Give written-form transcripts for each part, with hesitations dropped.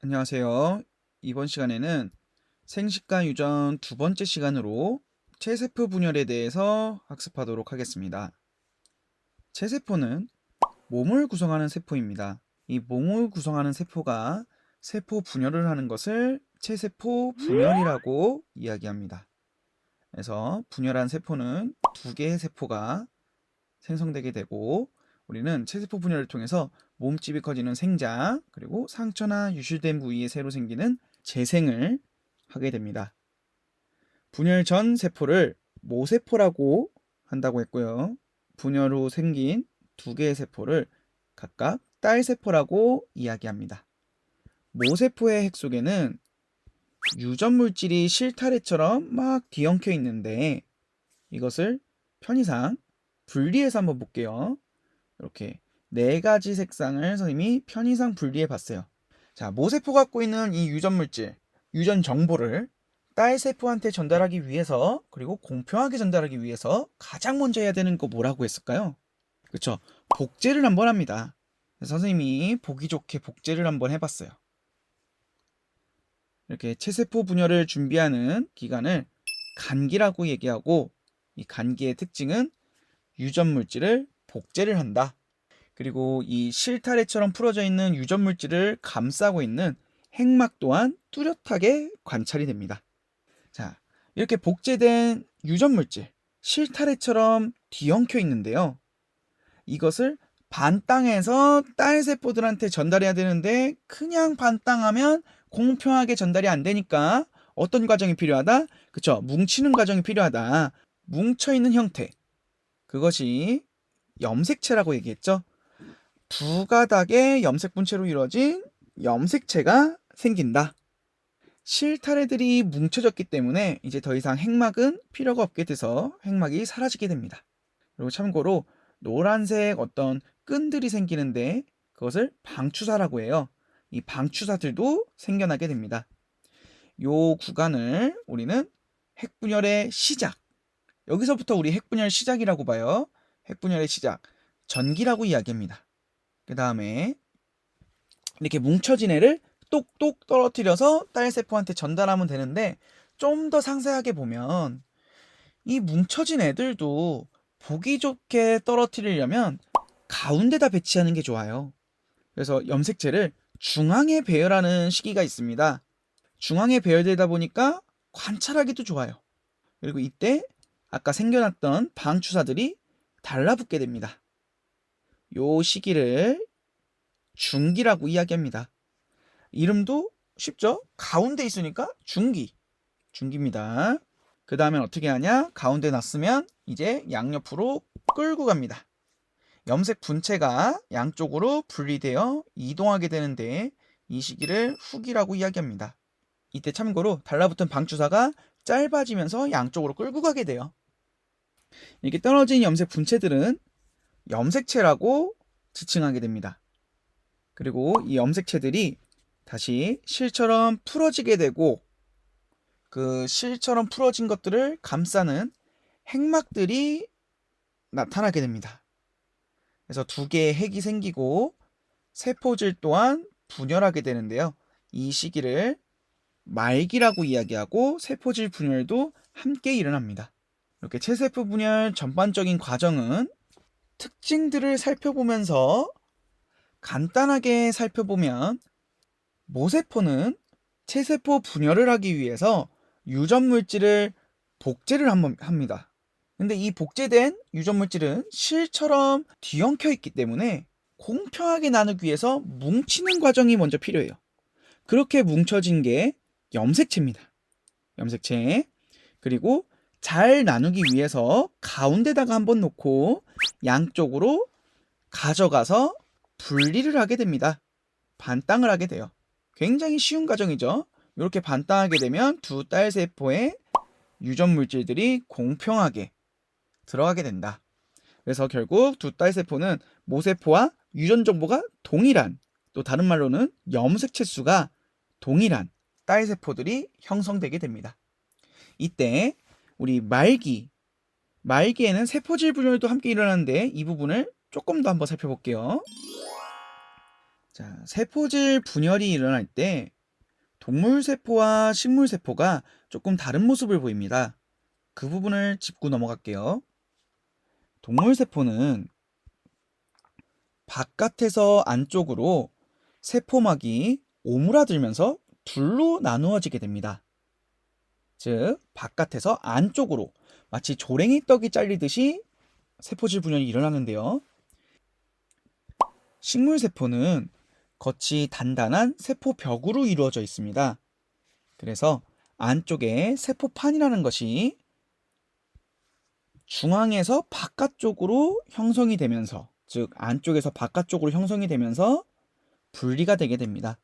안녕하세요. 이번 시간에는 생식과 유전 두 번째 시간으로 체세포 분열에 대해서 학습하도록 하겠습니다. 체세포는 몸을 구성하는 세포입니다. 이 몸을 구성하는 세포가 세포 분열을 하는 것을 체세포 분열이라고 이야기합니다. 그래서 분열한 세포는 두 개의 세포가 생성되게 되고, 우리는 체세포 분열을 통해서 몸집이 커지는 생장, 그리고 상처나 유실된 부위에 새로 생기는 재생을 하게 됩니다. 분열 전 세포를 모세포라고 한다고 했고요. 분열 후 생긴 두 개의 세포를 각각 딸세포라고 이야기합니다. 모세포의 핵 속에는 유전 물질이 실타래처럼 막 뒤엉켜 있는데, 이것을 편의상 분리해서 한번 볼게요. 이렇게 네 가지 색상을 선생님이 편의상 분리해 봤어요. 자, 모세포가 갖고 있는 이 유전 물질, 유전 정보를 딸세포한테 전달하기 위해서, 그리고 공평하게 전달하기 위해서 가장 먼저 해야 되는 거 뭐라고 했을까요? 그쵸? 복제를 한번 합니다. 선생님이 보기 좋게 복제를 한번 해봤어요. 이렇게 체세포 분열을 준비하는 기간을 간기라고 얘기하고, 이 간기의 특징은 유전 물질을 복제를 한다. 그리고 이 실타래처럼 풀어져 있는 유전 물질을 감싸고 있는 핵막 또한 뚜렷하게 관찰이 됩니다. 자, 이렇게 복제된 유전 물질, 실타래처럼 뒤엉켜 있는데요. 이것을 반땅해서 딸 세포들한테 전달해야 되는데, 그냥 반땅하면 공평하게 전달이 안 되니까 어떤 과정이 필요하다? 그쵸? 뭉치는 과정이 필요하다. 뭉쳐있는 형태. 그것이 염색체라고 얘기했죠. 두 가닥의 염색 분체로 이루어진 염색체가 생긴다. 실타래들이 뭉쳐졌기 때문에 이제 더 이상 핵막은 필요가 없게 돼서 핵막이 사라지게 됩니다. 그리고 참고로 노란색 어떤 끈들이 생기는데, 그것을 방추사라고 해요. 이 방추사들도 생겨나게 됩니다. 요 구간을 우리는 핵분열의 시작, 여기서부터 우리 핵분열 시작이라고 봐요. 핵분열의 시작, 전기라고 이야기합니다. 그 다음에 이렇게 뭉쳐진 애를 똑똑 떨어뜨려서 딸세포한테 전달하면 되는데, 좀 더 상세하게 보면 이 뭉쳐진 애들도 보기 좋게 떨어뜨리려면 가운데다 배치하는 게 좋아요. 그래서 염색체를 중앙에 배열하는 시기가 있습니다. 중앙에 배열되다 보니까 관찰하기도 좋아요. 그리고 이때 아까 생겨났던 방추사들이 달라붙게 됩니다. 요 시기를 중기라고 이야기합니다. 이름도 쉽죠? 가운데 있으니까 중기입니다. 그 다음엔 어떻게 하냐? 가운데 놨으면 이제 양옆으로 끌고 갑니다. 염색 분체가 양쪽으로 분리되어 이동하게 되는데, 이 시기를 후기라고 이야기합니다. 이때 참고로 달라붙은 방추사가 짧아지면서 양쪽으로 끌고 가게 돼요. 이렇게 떨어진 염색 분체들은 염색체라고 지칭하게 됩니다. 그리고 이 염색체들이 다시 실처럼 풀어지게 되고, 그 실처럼 풀어진 것들을 감싸는 핵막들이 나타나게 됩니다. 그래서 두 개의 핵이 생기고 세포질 또한 분열하게 되는데요. 이 시기를 말기라고 이야기하고, 세포질 분열도 함께 일어납니다. 이렇게 체세포 분열 전반적인 과정은 특징들을 살펴보면서 간단하게 살펴보면, 모세포는 체세포 분열을 하기 위해서 유전 물질을 복제를 합니다. 근데 이 복제된 유전 물질은 실처럼 뒤엉켜 있기 때문에 공평하게 나누기 위해서 뭉치는 과정이 먼저 필요해요. 그렇게 뭉쳐진 게 염색체입니다. 염색체. 그리고 잘 나누기 위해서 가운데다가 한번 놓고 양쪽으로 가져가서 분리를 하게 됩니다. 반땅을 하게 돼요. 굉장히 쉬운 과정이죠. 이렇게 반땅하게 되면 두 딸세포의 유전 물질들이 공평하게 들어가게 된다. 그래서 결국 두 딸세포는 모세포와 유전 정보가 동일한, 또 다른 말로는 염색체 수가 동일한 딸세포들이 형성되게 됩니다. 이때 우리 말기에는 세포질 분열도 함께 일어나는데, 이 부분을 조금 더 한번 살펴볼게요. 자, 세포질 분열이 일어날 때 동물세포와 식물세포가 조금 다른 모습을 보입니다. 그 부분을 짚고 넘어갈게요. 동물세포는 바깥에서 안쪽으로 세포막이 오므라들면서 둘로 나누어지게 됩니다. 즉, 바깥에서 안쪽으로 마치 조랭이 떡이 잘리듯이 세포질 분열이 일어나는데요. 식물세포는 겉이 단단한 세포벽으로 이루어져 있습니다. 그래서 안쪽에 세포판이라는 것이 중앙에서 바깥쪽으로 형성이 되면서, 즉 안쪽에서 바깥쪽으로 형성이 되면서 분리가 되게 됩니다.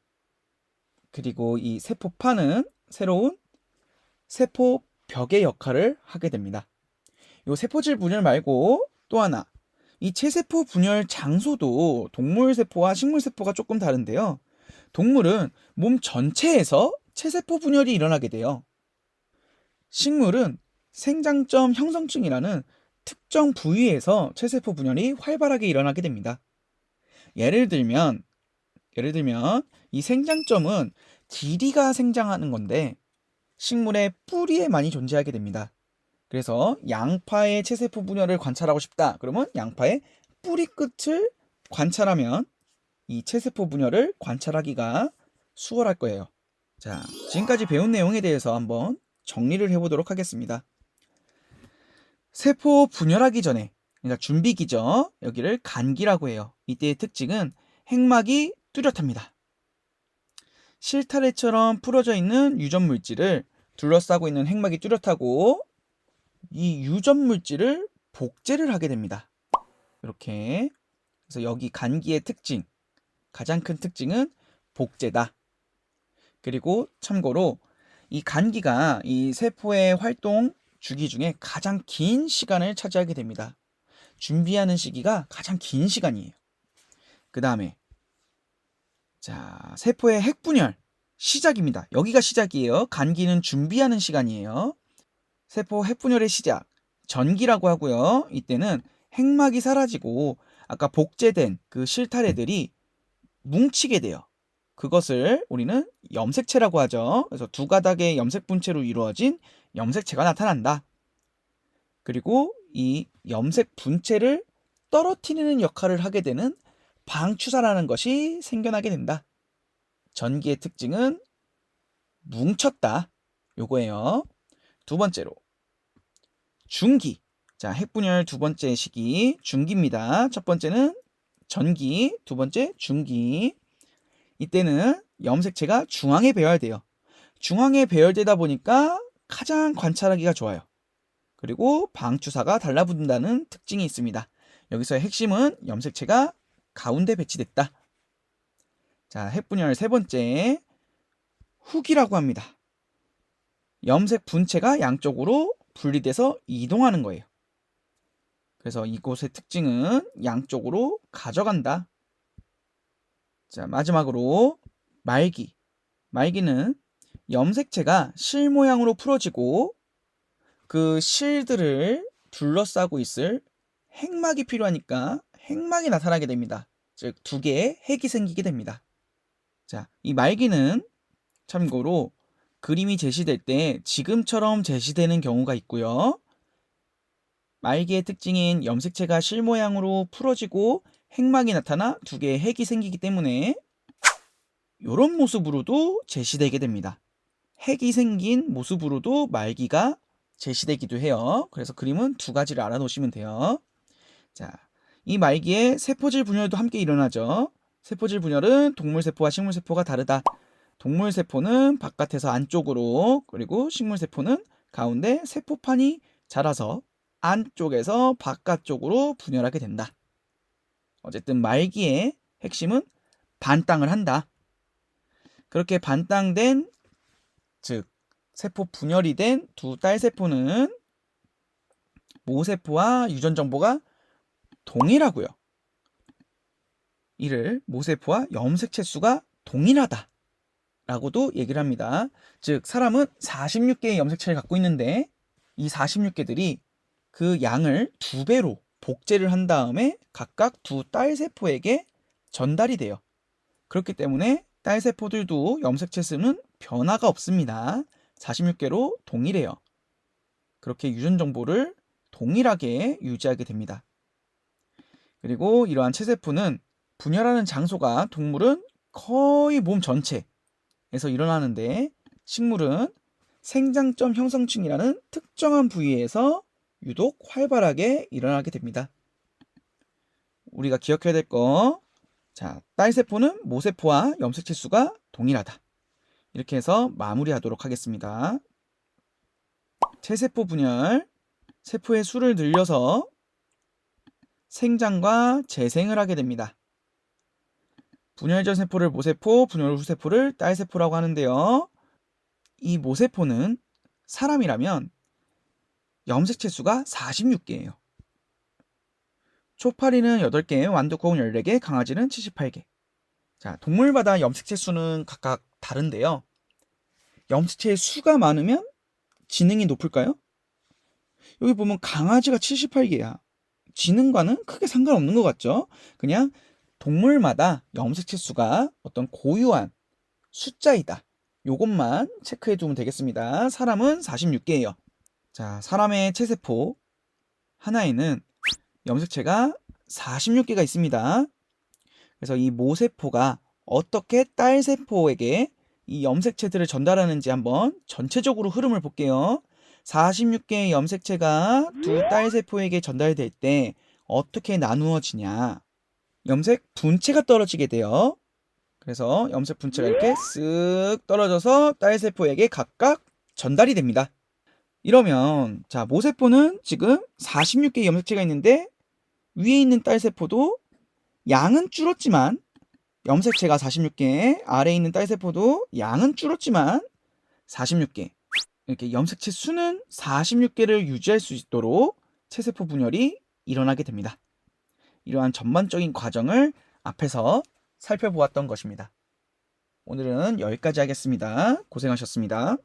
그리고 이 세포판은 새로운 세포벽의 역할을 하게 됩니다. 이 세포질 분열 말고 또 하나, 이 체세포 분열 장소도 동물세포와 식물세포가 조금 다른데요. 동물은 몸 전체에서 체세포 분열이 일어나게 돼요. 식물은 생장점 형성층이라는 특정 부위에서 체세포 분열이 활발하게 일어나게 됩니다. 예를 들면 이 생장점은 길이가 생장하는 건데 식물의 뿌리에 많이 존재하게 됩니다. 그래서 양파의 체세포 분열을 관찰하고 싶다. 그러면 양파의 뿌리 끝을 관찰하면 이 체세포 분열을 관찰하기가 수월할 거예요. 자, 지금까지 배운 내용에 대해서 한번 정리를 해보도록 하겠습니다. 세포 분열하기 전에, 그러니까 준비 기죠. 여기를 간기라고 해요. 이때의 특징은 핵막이 뚜렷합니다. 실타래처럼 풀어져 있는 유전 물질을 둘러싸고 있는 핵막이 뚜렷하고 이 유전 물질을 복제를 하게 됩니다. 이렇게. 그래서 여기 간기의 특징, 가장 큰 특징은 복제다. 그리고 참고로 이 간기가 이 세포의 활동 주기 중에 가장 긴 시간을 차지하게 됩니다. 준비하는 시기가 가장 긴 시간이에요. 그 다음에 자, 세포의 핵분열 시작입니다. 여기가 시작이에요. 간기는 준비하는 시간이에요. 세포 핵분열의 시작, 전기라고 하고요. 이때는 핵막이 사라지고 아까 복제된 그 실타래들이 뭉치게 돼요. 그것을 우리는 염색체라고 하죠. 그래서 두 가닥의 염색 분체로 이루어진 염색체가 나타난다. 그리고 이 염색 분체를 떨어뜨리는 역할을 하게 되는 방추사라는 것이 생겨나게 된다. 전기의 특징은 뭉쳤다. 요거예요. 두 번째로 중기. 자, 핵분열 두 번째 시기 중기입니다. 첫 번째는 전기, 두 번째 중기. 이때는 염색체가 중앙에 배열돼요. 중앙에 배열되다 보니까 가장 관찰하기가 좋아요. 그리고 방추사가 달라붙는다는 특징이 있습니다. 여기서의 핵심은 염색체가 가운데 배치됐다. 자, 핵분열 세 번째 후기라고 합니다. 염색 분체가 양쪽으로 분리돼서 이동하는 거예요. 그래서 이곳의 특징은 양쪽으로 가져간다. 자, 마지막으로 말기. 말기는 염색체가 실 모양으로 풀어지고 그 실들을 둘러싸고 있을 핵막이 필요하니까 핵막이 나타나게 됩니다. 즉, 두 개의 핵이 생기게 됩니다. 자, 이 말기는 참고로 그림이 제시될 때 지금처럼 제시되는 경우가 있고요. 말기의 특징인 염색체가 실 모양으로 풀어지고 핵막이 나타나 두 개의 핵이 생기기 때문에 이런 모습으로도 제시되게 됩니다. 핵이 생긴 모습으로도 말기가 제시되기도 해요. 그래서 그림은 두 가지를 알아놓으시면 돼요. 자, 이 말기에 세포질 분열도 함께 일어나죠. 세포질 분열은 동물세포와 식물세포가 다르다. 동물세포는 바깥에서 안쪽으로, 그리고 식물세포는 가운데 세포판이 자라서 안쪽에서 바깥쪽으로 분열하게 된다. 어쨌든 말기의 핵심은 반땅을 한다. 그렇게 반땅된, 즉 세포 분열이 된 두 딸세포는 모세포와 유전 정보가 동일하고요. 이를 모세포와 염색체 수가 동일하다 라고도 얘기를 합니다. 즉 사람은 46개의 염색체를 갖고 있는데 이 46개들이 그 양을 2배로 복제를 한 다음에 각각 두 딸세포에게 전달이 돼요. 그렇기 때문에 딸세포들도 염색체 수는 변화가 없습니다. 46개로 동일해요. 그렇게 유전 정보를 동일하게 유지하게 됩니다. 그리고 이러한 체세포는 분열하는 장소가 동물은 거의 몸 전체에서 일어나는데 식물은 생장점 형성층이라는 특정한 부위에서 유독 활발하게 일어나게 됩니다. 우리가 기억해야 될 거, 자, 딸세포는 모세포와 염색체 수가 동일하다. 이렇게 해서 마무리하도록 하겠습니다. 체세포 분열, 세포의 수를 늘려서 생장과 재생을 하게 됩니다. 분열 전 세포를 모세포, 분열 후 세포를 딸세포라고 하는데요. 이 모세포는 사람이라면 염색체 수가 46개예요. 초파리는 8개, 완두콩은 14개, 강아지는 78개. 자, 동물마다 염색체 수는 각각 다른데요. 염색체의 수가 많으면 지능이 높을까요? 여기 보면 강아지가 78개야. 지능과는 크게 상관없는 것 같죠? 그냥 동물마다 염색체 수가 어떤 고유한 숫자이다. 요것만 체크해 두면 되겠습니다. 사람은 46개예요. 자, 사람의 체세포 하나에는 염색체가 46개가 있습니다. 그래서 이 모세포가 어떻게 딸세포에게 이 염색체들을 전달하는지 한번 전체적으로 흐름을 볼게요. 46개의 염색체가 두 딸세포에게 전달될 때 어떻게 나누어지냐. 염색 분체가 떨어지게 돼요. 그래서 염색 분체가 이렇게 쓱 떨어져서 딸세포에게 각각 전달이 됩니다. 이러면 자, 모세포는 지금 46개의 염색체가 있는데 위에 있는 딸세포도 양은 줄었지만 염색체가 46개, 아래에 있는 딸세포도 양은 줄었지만 46개. 이렇게 염색체 수는 46개를 유지할 수 있도록 체세포 분열이 일어나게 됩니다. 이러한 전반적인 과정을 앞에서 살펴보았던 것입니다. 오늘은 여기까지 하겠습니다. 고생하셨습니다.